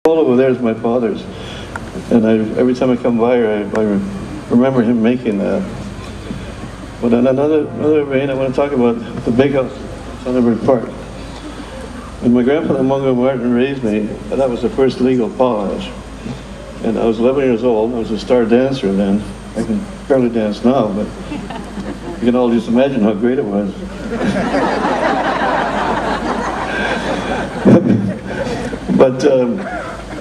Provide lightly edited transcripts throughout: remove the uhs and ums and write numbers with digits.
All over there is my father's, and every time I come by here, I remember him making that. But in another vein, I want to talk about the big house on Thunderbird Park. When my grandfather Mungo Martin raised me, that was the first legal polish. And I was 11 years old. I was a star dancer then. I can barely dance now, but you can all just imagine how great it was. But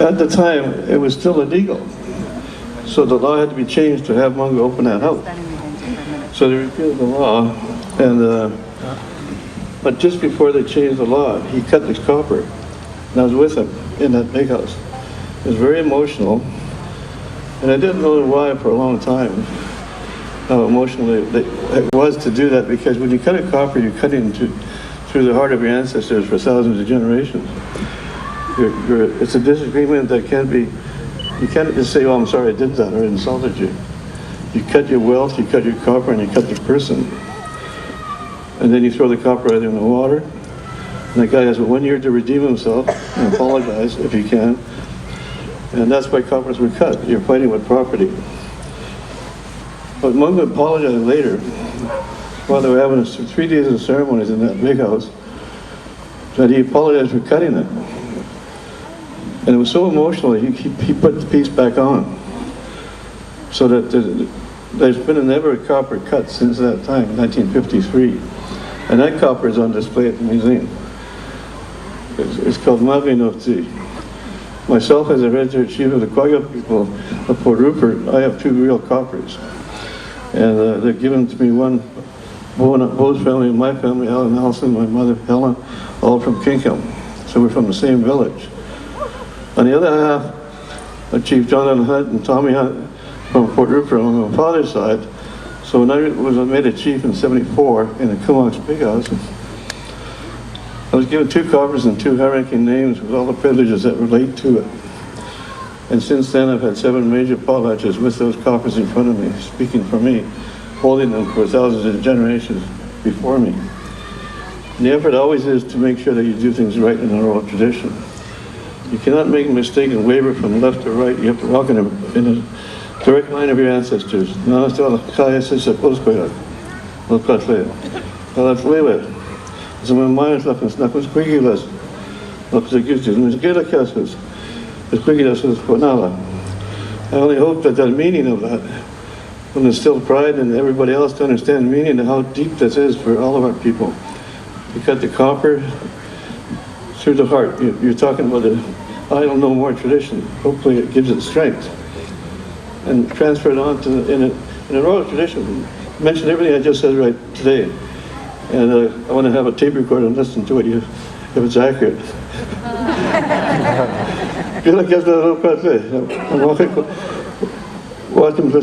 at the time, it was still illegal. So the law had to be changed to have Mungo open that house. So they repealed the law, and but just before they changed the law, he cut his copper. And I was with him in that big house. It was very emotional, and I didn't know why for a long time, how emotional it was to do that, because when you cut a copper, you're cutting through the heart of your ancestors for thousands of generations. It's a disagreement that can't be, you can't just say, oh, I'm sorry I did that, or I insulted you. You cut your wealth, you cut your copper, and you cut the person. And then you throw the copper either in the water, and the guy has 1 year to redeem himself and apologize if he can. And that's why coppers were cut. You're fighting with property. But Mungo apologized later, while they were having 3 days of ceremonies in that big house, that he apologized for cutting it. And it was so emotional, he put the piece back on. So that there's been never a copper cut since that time, 1953. And that copper is on display at the museum. It's called Mavinoti. Myself, as a hereditary chief of the Quagga people of Port Rupert, I have 2 real coppers. And they're given to me, one, Beau's family and my family, Alan Allison, my mother, Helen, all from Kinkham. So we're from the same village. On the other half, Chief Jonathan Hunt and Tommy Hunt from Port Rupert on my father's side. So when I was made a chief in '74 in the Comox Big House, I was given 2 coppers and 2 high-ranking names with all the privileges that relate to it. And since then, I've had 7 major potlatches with those coppers in front of me, speaking for me, holding them for thousands of generations before me. And the effort always is to make sure that you do things right in an oral tradition. You cannot make a mistake and waver from left to right. You have to walk in a direct line of your ancestors. I only hope that the meaning of that will instill pride in everybody else to understand the meaning of how deep this is for all of our people. You cut the copper through the heart. You're talking about the I don't know more tradition. Hopefully it gives it strength. And transfer it on to, in an oral tradition. Mention everything I just said right today. And I want to have a tape recorder and listen to it if it's accurate. Welcome to